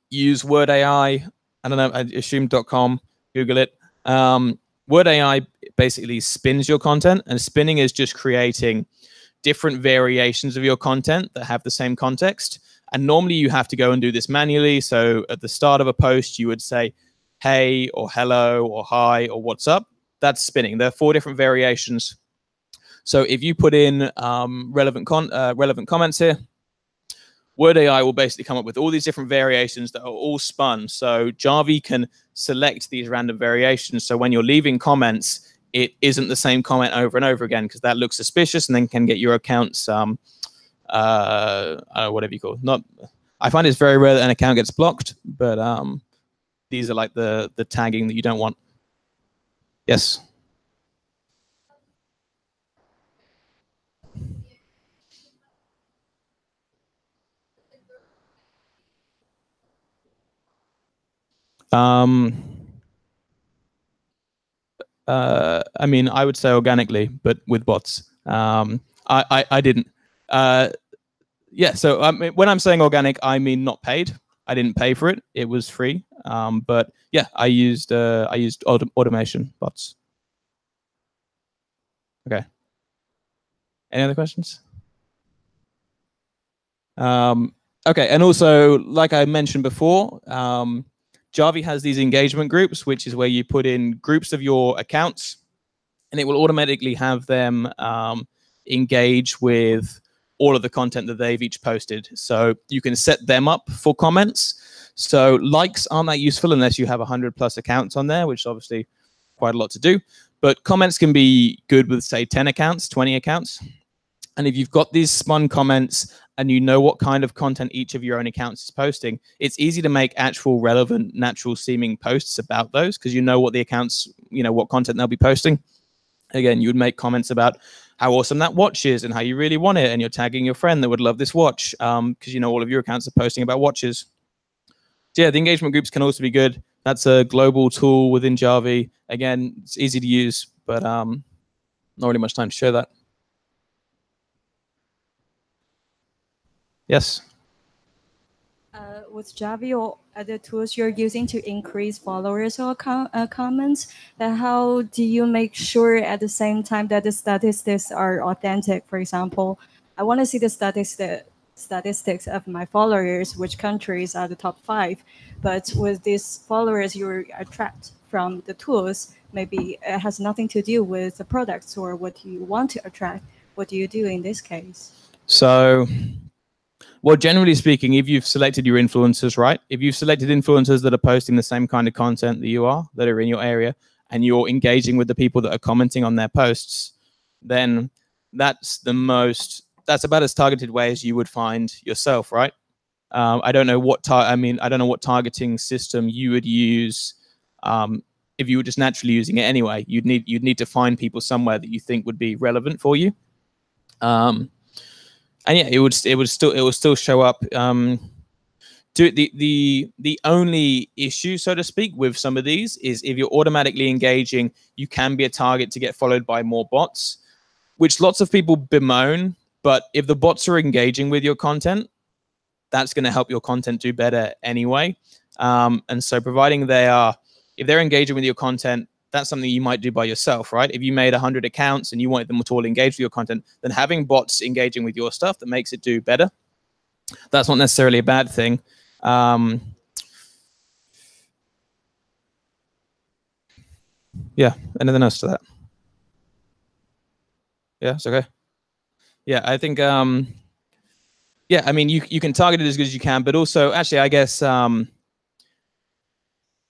use Word AI. I don't know, I assume .com, Google it. Word AI basically spins your content, and spinning is just creating different variations of your content that have the same context. And normally you have to go and do this manually. So at the start of a post, you would say, hey, or hello, or hi, or what's up. That's spinning. There are 4 different variations So if you put in relevant comments here, Word AI will basically come up with all these different variations that are all spun. So Jarvee can select these random variations. So when you're leaving comments, it isn't the same comment over and over again, because that looks suspicious and then can get your accounts, whatever you call it. I find it's very rare that an account gets blocked, but these are like the tagging that you don't want. Yes. I mean, I would say organically, but with bots. I didn't. Yeah, so when I'm saying organic, I mean not paid. I didn't pay for it; it was free. But yeah, I used automation bots. Okay. Any other questions? Okay, and also, like I mentioned before, Jarvee has these engagement groups, which is where you put in groups of your accounts, and it will automatically have them engage with all of the content that they've each posted. So you can set them up for comments. So likes aren't that useful unless you have 100+ accounts on there, which is obviously quite a lot to do. But comments can be good with, say, 10 accounts, 20 accounts. And if you've got these spun comments and you know what kind of content each of your own accounts is posting, it's easy to make actual relevant, natural seeming posts about those, because you know what the accounts, what content they'll be posting. Again, you would make comments about how awesome that watch is and how you really want it, and you're tagging your friend that would love this watch, because all of your accounts are posting about watches. So yeah, the engagement groups can also be good. That's a global tool within Jarvee. Again, it's easy to use, but not really much time to show that. Yes? With Jarvee or other tools you're using to increase followers or comments, how do you make sure at the same time that the statistics are authentic? For example, I want to see the statistics of my followers, which countries are the top 5. But with these followers you attract from the tools, maybe it has nothing to do with the products or what you want to attract. What do you do in this case? So, well, generally speaking, if you've selected your influencers, right? If you've selected influencers that are posting the same kind of content that you are, that are in your area, and you're engaging with the people that are commenting on their posts, then that's about as targeted way as you would find yourself, right? I don't know what targeting system you would use if you were just naturally using it anyway. You'd need to find people somewhere that you think would be relevant for you. And yeah, it would still show up. The only issue, so to speak, with some of these is if you're automatically engaging, you can be a target to get followed by more bots, which lots of people bemoan. But if the bots are engaging with your content, that's going to help your content do better anyway. And so providing if they're engaging with your content, that's something you might do by yourself, right? If you made 100 accounts and you wanted them to all engage with your content, then having bots engaging with your stuff that makes it do better. That's not necessarily a bad thing. Yeah, anything else to that? Yeah, it's okay. Yeah, I think, yeah, I mean, you can target it as good as you can, but also, actually, I guess,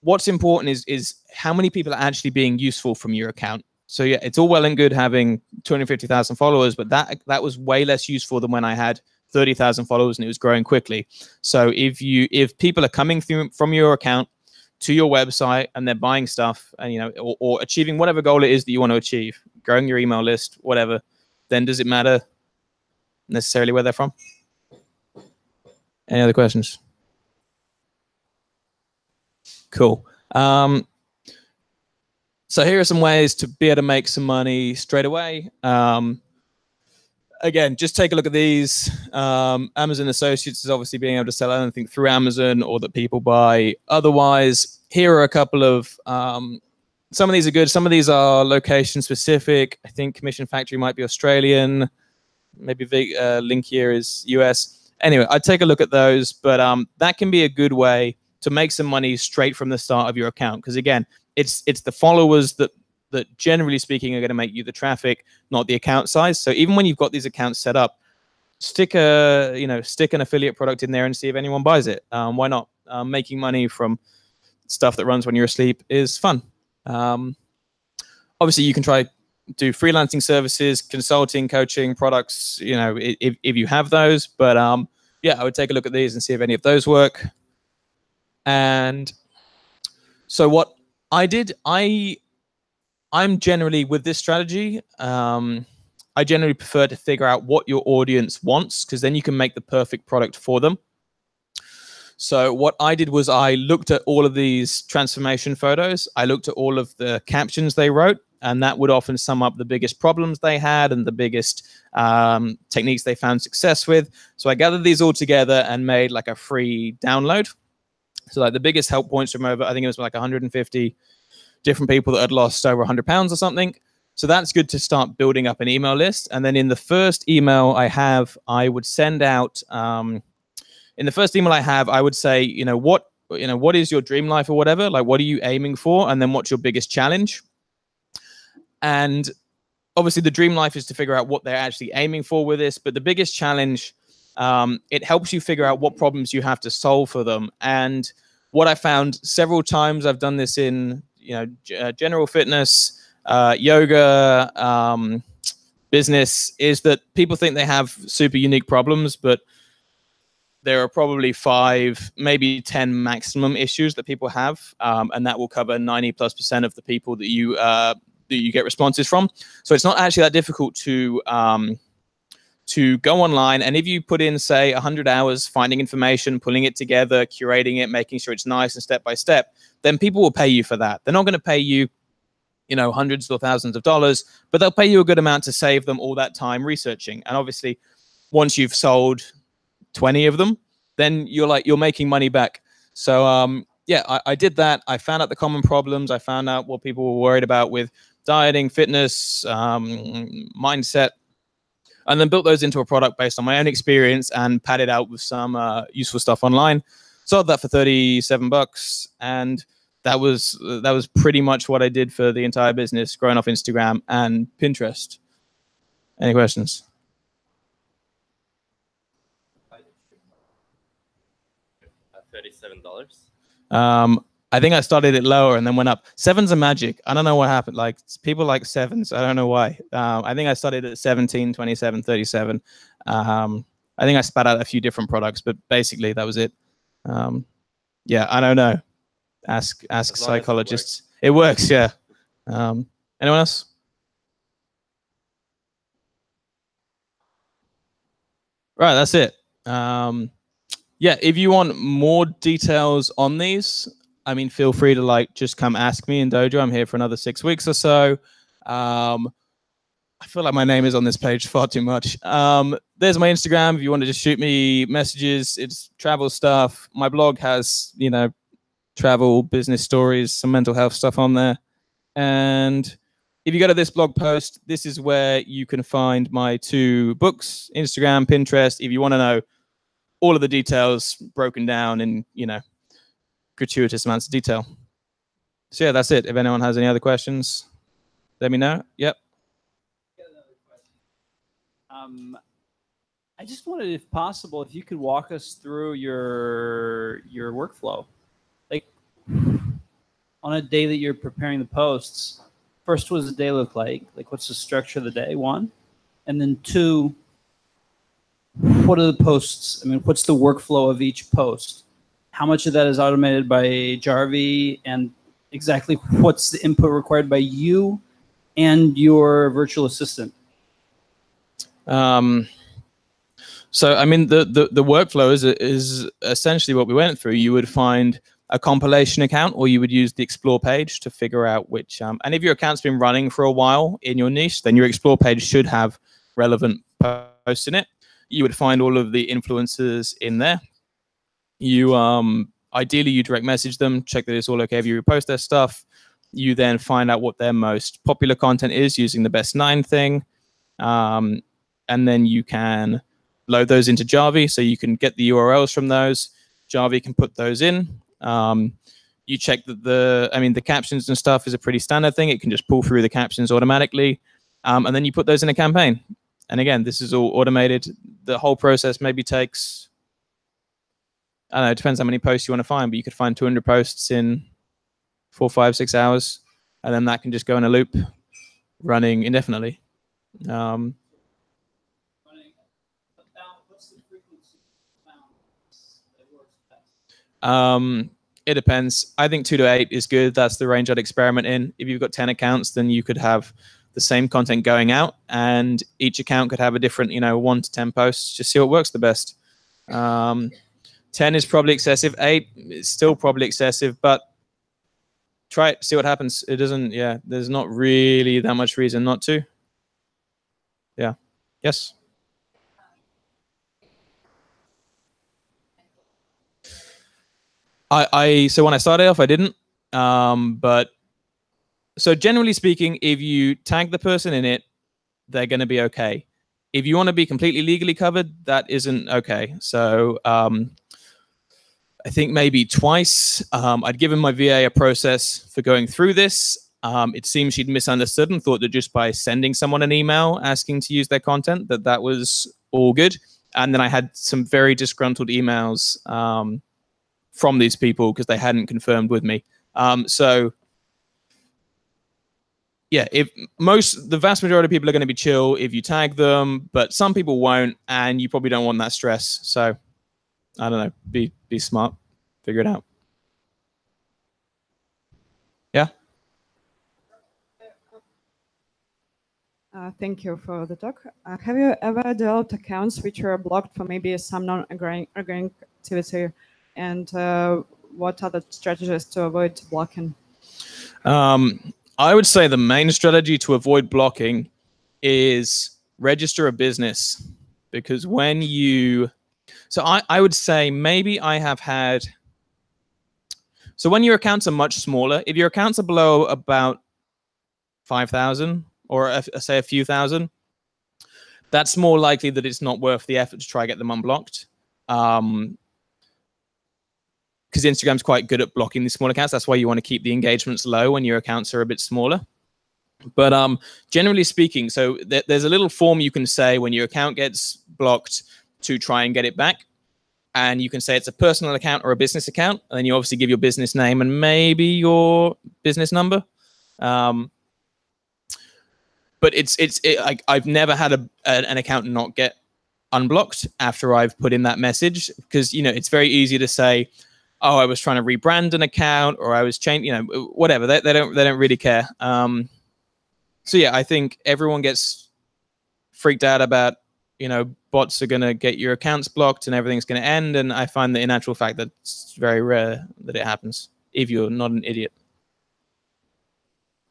what's important is how many people are actually being useful from your account. So yeah, it's all well and good having 250,000 followers, but that was way less useful than when I had 30,000 followers and it was growing quickly. So if people are coming through from your account to your website and they're buying stuff and or achieving whatever goal it is that you want to achieve, growing your email list, whatever, then does it matter necessarily where they're from? Any other questions? Cool. So here are some ways to be able to make some money straight away. Again, just take a look at these. Amazon Associates is obviously being able to sell anything through Amazon or that people buy otherwise. Here are a couple of, some of these are good. Some of these are location specific. I think Commission Factory might be Australian. Maybe link here is US. Anyway, I'd take a look at those, but that can be a good way to make some money straight from the start of your account. Because again, it's the followers that that generally speaking are going to make you the traffic, not the account size. So even when you've got these accounts set up, stick an affiliate product in there and see if anyone buys it. Why not? Making money from stuff that runs when you're asleep is fun. Obviously, you can try do freelancing services, consulting, coaching, products, if you have those. But yeah, I would take a look at these and see if any of those work. And so what I did, I'm generally with this strategy, I generally prefer to figure out what your audience wants, because then you can make the perfect product for them. So what I did was I looked at all of these transformation photos. I looked at all of the captions they wrote, and that would often sum up the biggest problems they had and the biggest techniques they found success with. So I gathered these all together and made like a free download. So like the biggest help points from over, I think it was like 150 different people that had lost over 100 pounds or something. So that's good to start building up an email list. And then in the first email I would send out, in the first email I would say, what is your dream life or whatever? Like, what are you aiming for? And then what's your biggest challenge? And obviously the dream life is to figure out what they're actually aiming for with this. But the biggest challenge, it helps you figure out what problems you have to solve for them. And what I found several times, I've done this in, general fitness, yoga, business, is that people think they have super unique problems, but there are probably 5, maybe 10 maximum issues that people have, and that will cover 90+% of the people that you get responses from. So it's not actually that difficult to go online, and if you put in, say, 100 hours finding information, pulling it together, curating it, making sure it's nice and step by step, then people will pay you for that. They're not going to pay you, hundreds or thousands of dollars, but they'll pay you a good amount to save them all that time researching. And obviously, once you've sold 20 of them, then you're making money back. So yeah, I did that. I found out the common problems. I found out what people were worried about with dieting, fitness, mindset, and then built those into a product based on my own experience and padded out with some useful stuff online. Sold that for $37, and that was pretty much what I did for the entire business, growing off Instagram and Pinterest. Any questions? $37. I think I started it lower and then went up. 7's a magic. I don't know what happened. Like, people like 7s. I don't know why. I think I started at 17, 27, 37. I think I spat out a few different products, but basically that was it. Yeah, I don't know. Ask psychologists. It works, yeah. Anyone else? Right, that's it. Yeah, if you want more details on these, I mean, feel free to just come ask me in Dojo. I'm here for another 6 weeks or so. I feel like my name is on this page far too much. There's my Instagram if you want to just shoot me messages. It's travel stuff. My blog has, travel, business stories, some mental health stuff on there. And if you go to this blog post, this is where you can find my 2 books, Instagram, Pinterest, if you want to know all of the details broken down in, gratuitous amounts of detail. So yeah, that's it. If anyone has any other questions, let me know. Yep. I just wanted, if possible, if you could walk us through your workflow. Like, on a day that you're preparing the posts, first, what does the day look like? Like, what's the structure of the day, 1? And then 2, what are the posts? I mean, what's the workflow of each post? How much of that is automated by Jarvee, and exactly what's the input required by you and your virtual assistant? So, I mean, the workflow is essentially what we went through. You would find a compilation account, or you would use the Explore page to figure out which, and if your account's been running for a while in your niche, then your Explore page should have relevant posts in it. You would find all of the influencers in there. You ideally you direct message them, check that it's all okay if you repost their stuff. You then find out what their most popular content is using the best 9 thing, and then you can load those into Jarvee, so you can get the URLs from those. Jarvee can put those in. you check that the captions and stuff is a pretty standard thing. It can just pull through the captions automatically. And then you put those in a campaign. And again, this is all automated. The whole process maybe takes, I don't know, it depends how many posts you want to find, but you could find 200 posts in 4, 5, 6 hours. And then that can just go in a loop running indefinitely. It depends. I think 2 to 8 is good. That's the range I'd experiment in. If you've got 10 accounts, then you could have the same content going out, and each account could have a different, 1 to 10 posts. Just see what works the best. 10 is probably excessive. 8 is still probably excessive, but try it. See what happens. It doesn't. Yeah, there's not really that much reason not to. Yeah. Yes. So when I started off, I didn't. But so generally speaking, if you tag the person in it, they're going to be okay. If you want to be completely legally covered, that isn't okay. So I think maybe twice I'd given my VA a process for going through this. It seems she'd misunderstood and thought that just by sending someone an email asking to use their content, that was all good. And then I had some very disgruntled emails from these people because they hadn't confirmed with me. So yeah, the vast majority of people are going to be chill if you tag them, but some people won't, and you probably don't want that stress. So I don't know, be smart, figure it out. Yeah. Thank you for the talk. Have you ever developed accounts which were blocked for maybe some non-organic activity? And what are the strategies to avoid blocking? I would say the main strategy to avoid blocking is register a business, because when you, so I would say maybe I have had, so when your accounts are much smaller, if your accounts are below about 5,000 or say a few thousand, that's more likely that it's not worth the effort to try to get them unblocked. Because Instagram's quite good at blocking these small accounts. That's why you want to keep the engagements low when your accounts are a bit smaller. But generally speaking, so there's a little form you can say when your account gets blocked to try and get it back. And you can say it's a personal account or a business account. And then you obviously give your business name and maybe your business number. But I've never had an account not get unblocked after I've put in that message, because it's very easy to say, oh, I was trying to rebrand an account, or I was changing, whatever. They don't really care. So yeah, I think everyone gets freaked out about, bots are going to get your accounts blocked and everything's going to end. And I find that in actual fact, that's very rare that it happens if you're not an idiot.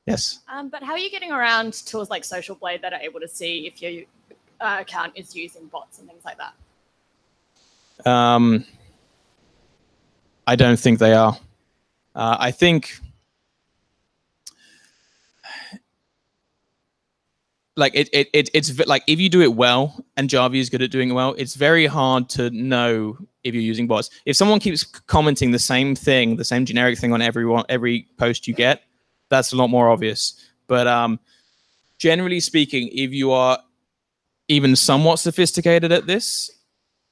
Yes. But how are you getting around tools like Social Blade that are able to see if your account is using bots and things like that? I don't think they are. I think it's like if you do it well, and Jarvie is good at doing it well, it's very hard to know if you're using bots. If someone keeps commenting the same thing, the same generic thing on every post you get, that's a lot more obvious. But generally speaking, if you are even somewhat sophisticated at this,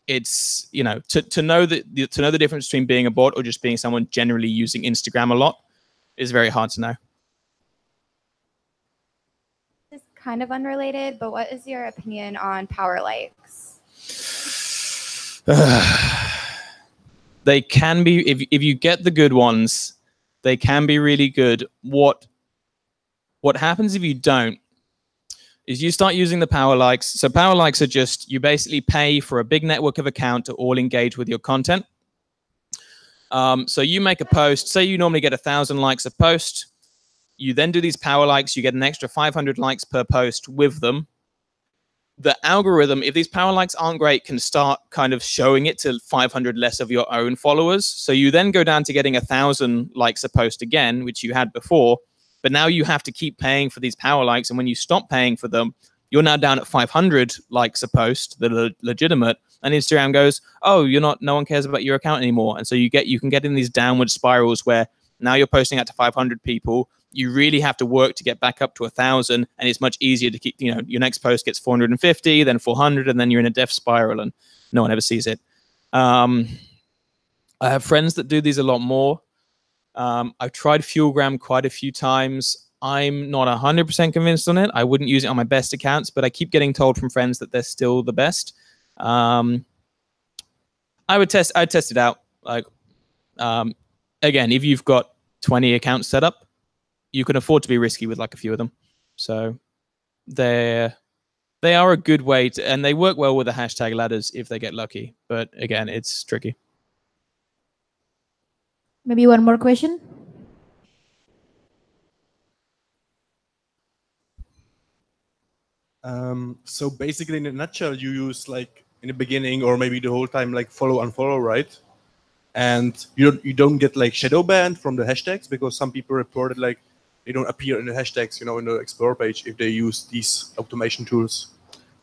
it's to know the difference between being a bot or just being someone generally using Instagram a lot is very hard to know. This is kind of unrelated, but what is your opinion on power likes? They can be, if you get the good ones, they can be really good. What happens if you don't is you start using the power likes. So power likes are just, you basically pay for a big network of account to all engage with your content. So you make a post, say you normally get 1,000 likes a post. You then do these power likes, you get an extra 500 likes per post with them. The algorithm, if these power likes aren't great, can start kind of showing it to 500 less of your own followers. So you then go down to getting 1,000 likes a post again, which you had before. But now you have to keep paying for these power likes. And when you stop paying for them, you're now down at 500 likes a post that are legitimate. And Instagram goes, oh, no one cares about your account anymore. And so you can get in these downward spirals where Now you're posting out to 500 people. You really have to work to get back up to 1,000, and it's much easier to keep, you know, your next post gets 450, then 400, and then you're in a death spiral, and no one ever sees it. I have friends that do these a lot more. I've tried Fuelgram quite a few times. I'm not 100% convinced on it. I wouldn't use it on my best accounts, but I keep getting told from friends that they're still the best. I'd test it out. Like, again, if you've got 20 accounts set up, you can afford to be risky with like a few of them. So they are a good way to, and they work well with the hashtag ladders if they get lucky. But again, it's tricky. Maybe one more question. So basically, in a nutshell, you use like in the beginning or maybe the whole time like follow unfollow, right? And you don't get like shadow banned from the hashtags, because some people reported like they don't appear in the hashtags, you know, in the Explorer page if they use these automation tools.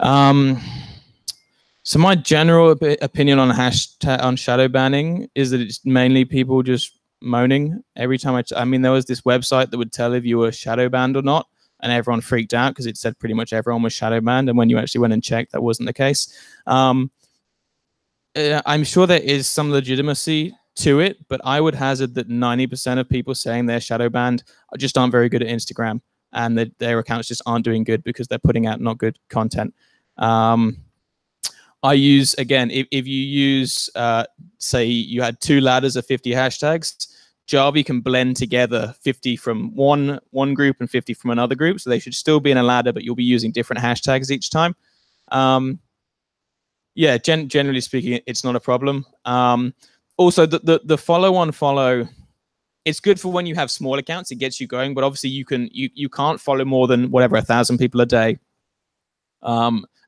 So my general opinion on shadow banning is that it's mainly people just moaning every time. I mean, there was this website that would tell if you were shadow banned or not, and everyone freaked out because it said pretty much everyone was shadow banned. And when you actually went and checked, that wasn't the case. I'm sure there is some legitimacy to it, but I would hazard that 90% of people saying they're shadow banned just aren't very good at Instagram, and that their accounts just aren't doing good because they're putting out not good content. I use, again, if you use, say you had 2 ladders of 50 hashtags, Jarvee can blend together 50 from one group and 50 from another group. So they should still be in a ladder, but you'll be using different hashtags each time. Yeah, generally speaking, it's not a problem. Also, the follow, it's good for when you have small accounts. It gets you going, but obviously you can't follow more than whatever 1,000 people a day.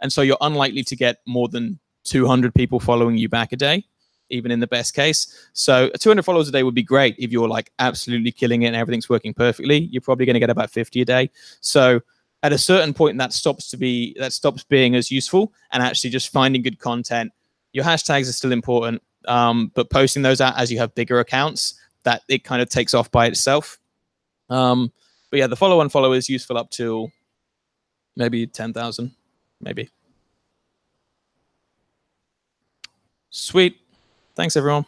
And so you're unlikely to get more than 200 people following you back a day, even in the best case. So 200 followers a day would be great if you're like absolutely killing it and everything's working perfectly. You're probably going to get about 50 a day. So at a certain point, that stops being as useful, and actually just finding good content. Your hashtags are still important, but posting those out as you have bigger accounts, that it kind of takes off by itself. But yeah, the follow unfollow is useful up to maybe 10,000, maybe. Sweet. Thanks, everyone.